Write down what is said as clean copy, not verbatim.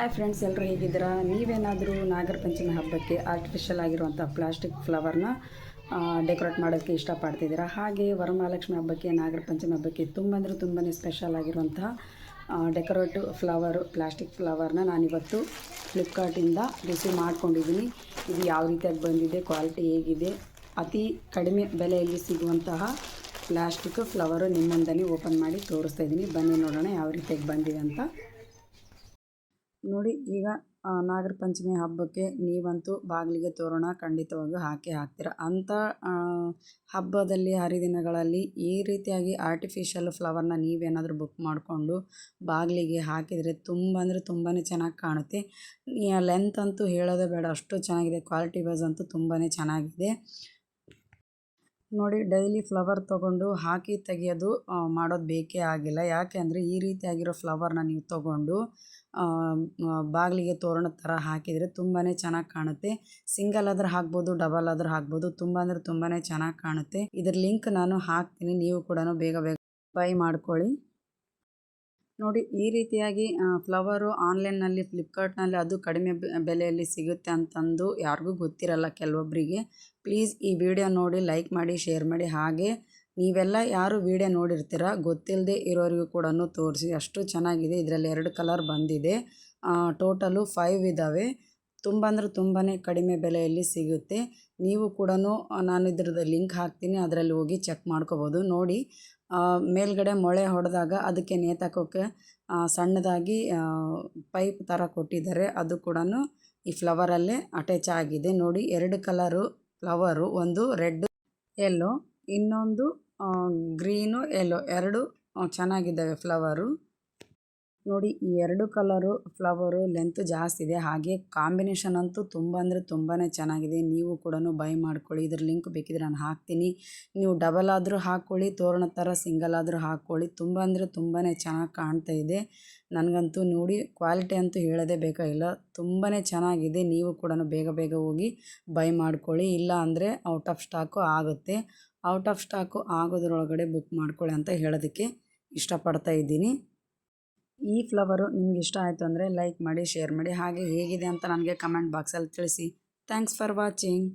Hi friends, ಎಲ್ಲರೂ ಹೇಗಿದ್ದೀರಾ? ನೀವೇನಾದರೂ ನಾಗರ ಪಂಚಮಿ ಹಬ್ಬಕ್ಕೆ ಆರ್ಟಿಫಿಷಿಯಲ್ ಆಗಿರುವಂಥ ಪ್ಲಾಸ್ಟಿಕ್ ಫ್ಲವರ್ನ ಡೆಕೋರೇಟ್ ಮಾಡೋಕ್ಕೆ ಇಷ್ಟಪಡ್ತಿದ್ದೀರಾ? ಹಾಗೆ ವರಮಹಾಲಕ್ಷ್ಮಿ ಹಬ್ಬಕ್ಕೆ, ನಾಗರ ಪಂಚಮಿ ಹಬ್ಬಕ್ಕೆ ತುಂಬ ಅಂದರೆ ತುಂಬಾ ಸ್ಪೆಷಲ್ ಆಗಿರುವಂತಹ ಡೆಕೋರೇಟಿವ್ ಫ್ಲವರು, ಪ್ಲಾಸ್ಟಿಕ್ ಫ್ಲವರ್ನ ನಾನಿವತ್ತು ಫ್ಲಿಪ್ಕಾರ್ಟಿಂದ ರಿಸೀವ್ ಮಾಡ್ಕೊಂಡಿದ್ದೀನಿ. ಇದು ಯಾವ ರೀತಿಯಾಗಿ ಬಂದಿದೆ, ಕ್ವಾಲಿಟಿ ಹೇಗಿದೆ, ಅತಿ ಕಡಿಮೆ ಬೆಲೆಯಲ್ಲಿ ಸಿಗುವಂತಹ ಪ್ಲಾಸ್ಟಿಕ್ ಫ್ಲವರು ನಿಮ್ಮ ಮುಂದೆನೇ ಓಪನ್ ಮಾಡಿ ತೋರಿಸ್ತಾ ಇದ್ದೀನಿ. ಬನ್ನಿ ನೋಡೋಣ ಯಾವ ರೀತಿಯಾಗಿ ಬಂದಿದೆ ಅಂತ. ನೋಡಿ, ಈಗ ನಾಗರ ಪಂಚಮಿ ಹಬ್ಬಕ್ಕೆ ನೀವಂತೂ ಬಾಗಿಲಿಗೆ ತೋರಣ ಖಂಡಿತವಾಗಿಯೂ ಹಾಕ್ತೀರ. ಅಂಥ ಹಬ್ಬದಲ್ಲಿ, ಹರಿದಿನಗಳಲ್ಲಿ ಈ ರೀತಿಯಾಗಿ ಆರ್ಟಿಫಿಷಿಯಲ್ ಫ್ಲವರ್ನ ನೀವೇನಾದರೂ ಬುಕ್ ಮಾಡಿಕೊಂಡು ಬಾಗಿಲಿಗೆ ಹಾಕಿದರೆ ತುಂಬ ಅಂದರೆ ತುಂಬಾ ಚೆನ್ನಾಗಿ ಕಾಣುತ್ತೆ. ಲೆಂತ್ ಅಂತೂ ಹೇಳೋದೇ ಬೇಡ, ಅಷ್ಟು ಚೆನ್ನಾಗಿದೆ. ಕ್ವಾಲಿಟಿ ವೈಸ್ ಅಂತೂ ತುಂಬಾ ಚೆನ್ನಾಗಿದೆ. ನೋಡಿ, ಡೈಲಿ ಫ್ಲವರ್ ತೊಗೊಂಡು ಹಾಕಿ ತೆಗೆಯೋದು ಮಾಡೋದು ಬೇಕೇ ಆಗಿಲ್ಲ. ಯಾಕೆ ಅಂದರೆ ಈ ರೀತಿಯಾಗಿರೋ ಫ್ಲವರ್ನ ನೀವು ತೊಗೊಂಡು ಬಾಗಿಲಿಗೆ ತೋರಣದ ಥರ ಹಾಕಿದರೆ ತುಂಬಾ ಚೆನ್ನಾಗಿ ಕಾಣುತ್ತೆ. ಸಿಂಗಲ್ ಆದರೂ ಹಾಕ್ಬೋದು, ಡಬಲ್ ಆದರೂ ಹಾಕ್ಬೋದು. ತುಂಬ ಅಂದರೆ ತುಂಬಾ ಚೆನ್ನಾಗಿ ಕಾಣುತ್ತೆ. ಇದ್ರ ಲಿಂಕ್ ನಾನು ಹಾಕ್ತೀನಿ, ನೀವು ಕೂಡ ಬೇಗ ಬೈ ಮಾಡ್ಕೊಳ್ಳಿ. ನೋಡಿ, ಈ ರೀತಿಯಾಗಿ ಫ್ಲವರು ಆನ್ಲೈನ್ನಲ್ಲಿ, ಫ್ಲಿಪ್ಕಾರ್ಟ್ನಲ್ಲಿ ಅದು ಕಡಿಮೆ ಬೆಲೆಯಲ್ಲಿ ಸಿಗುತ್ತೆ ಅಂತಂದು ಯಾರಿಗೂ ಗೊತ್ತಿರಲ್ಲ ಕೆಲವೊಬ್ಬರಿಗೆ. ಪ್ಲೀಸ್ ಈ ವಿಡಿಯೋ ನೋಡಿ ಲೈಕ್ ಮಾಡಿ, ಶೇರ್ ಮಾಡಿ. ಹಾಗೆ ನೀವೆಲ್ಲ ಯಾರು ವಿಡಿಯೋ ನೋಡಿರ್ತೀರ ಗೊತ್ತಿಲ್ಲದೆ ಇರೋರಿಗೂ ಕೂಡ ತೋರಿಸಿ. ಅಷ್ಟು ಚೆನ್ನಾಗಿದೆ. ಇದರಲ್ಲಿ 2 ಕಲರ್ ಬಂದಿದೆ. ಟೋಟಲು 5 ಇದ್ದಾವೆ. ತುಂಬ ಅಂದರೆ ತುಂಬಾ ಕಡಿಮೆ ಬೆಲೆಯಲ್ಲಿ ಸಿಗುತ್ತೆ. ನೀವು ಕೂಡ, ನಾನು ಇದ್ರದ್ದು ಲಿಂಕ್ ಹಾಕ್ತೀನಿ, ಅದರಲ್ಲಿ ಹೋಗಿ ಚೆಕ್ ಮಾಡ್ಕೋಬೋದು. ನೋಡಿ, ಮೇಲ್ಗಡೆ ಮೊಳೆ ಹೊಡೆದಾಗ ಅದಕ್ಕೆ ನೇತಾಕೋಕ್ಕೆ ಸಣ್ಣದಾಗಿ ಪೈಪ್ ಥರ ಕೊಟ್ಟಿದ್ದಾರೆ. ಅದು ಕೂಡ ಈ ಫ್ಲವರಲ್ಲೇ ಅಟ್ಯಾಚ್ ಆಗಿದೆ. ನೋಡಿ, 2 ಕಲರು ಫ್ಲವರು, ಒಂದು ರೆಡ್ ಯೆಲ್ಲೋ, ಇನ್ನೊಂದು ಗ್ರೀನು ಯೆಲ್ಲೋ, 2 ಚೆನ್ನಾಗಿದ್ದಾವೆ ಫ್ಲವರು. ನೋಡಿ, ಈ 2 ಕಲರು ಫ್ಲವರು ಲೆಂತ್ ಜಾಸ್ತಿ ಇದೆ. ಹಾಗೆ ಕಾಂಬಿನೇಷನ್ ಅಂತೂ ತುಂಬ ಅಂದರೆ ತುಂಬಾ ಚೆನ್ನಾಗಿದೆ. ನೀವು ಕೂಡ ಬೈ ಮಾಡ್ಕೊಳ್ಳಿ. ಇದ್ರ ಲಿಂಕ್ ಬೇಕಿದ್ರೆ ನಾನು ಹಾಕ್ತೀನಿ. ನೀವು ಡಬಲ್ ಆದರೂ ಹಾಕ್ಕೊಳ್ಳಿ, ತೋರಣ ಥರ ಸಿಂಗಲ್ ಆದರೂ ಹಾಕ್ಕೊಳ್ಳಿ. ತುಂಬ ಅಂದರೆ ತುಂಬಾ ಚೆನ್ನಾಗಿ ಕಾಣ್ತಾ ಇದೆ. ನನಗಂತೂ ನೋಡಿ, ಕ್ವಾಲಿಟಿ ಅಂತೂ ಹೇಳೋದೇ ಬೇಕಾಗಿಲ್ಲ, ತುಂಬಾ ಚೆನ್ನಾಗಿದೆ. ನೀವು ಕೂಡ ಬೇಗ ಹೋಗಿ ಬೈ ಮಾಡ್ಕೊಳ್ಳಿ. ಇಲ್ಲ ಅಂದರೆ ಔಟ್ ಆಫ್ ಸ್ಟಾಕು ಆಗುತ್ತೆ. ಔಟ್ ಆಫ್ ಸ್ಟಾಕು ಆಗೋದ್ರೊಳಗಡೆ ಬುಕ್ ಮಾಡ್ಕೊಳ್ಳಿ ಅಂತ ಹೇಳೋದಕ್ಕೆ ಇಷ್ಟಪಡ್ತಾ ಇದ್ದೀನಿ. ಈ ಫ್ಲವರು ನಿಮ್ಗೆ ಇಷ್ಟ ಆಯಿತು ಅಂದರೆ ಲೈಕ್ ಮಾಡಿ, ಶೇರ್ ಮಾಡಿ. ಹಾಗೆ ಹೇಗಿದೆ ಅಂತ ನನಗೆ ಕಮೆಂಟ್ ಬಾಕ್ಸಲ್ಲಿ ತಿಳಿಸಿ. Thanks for watching.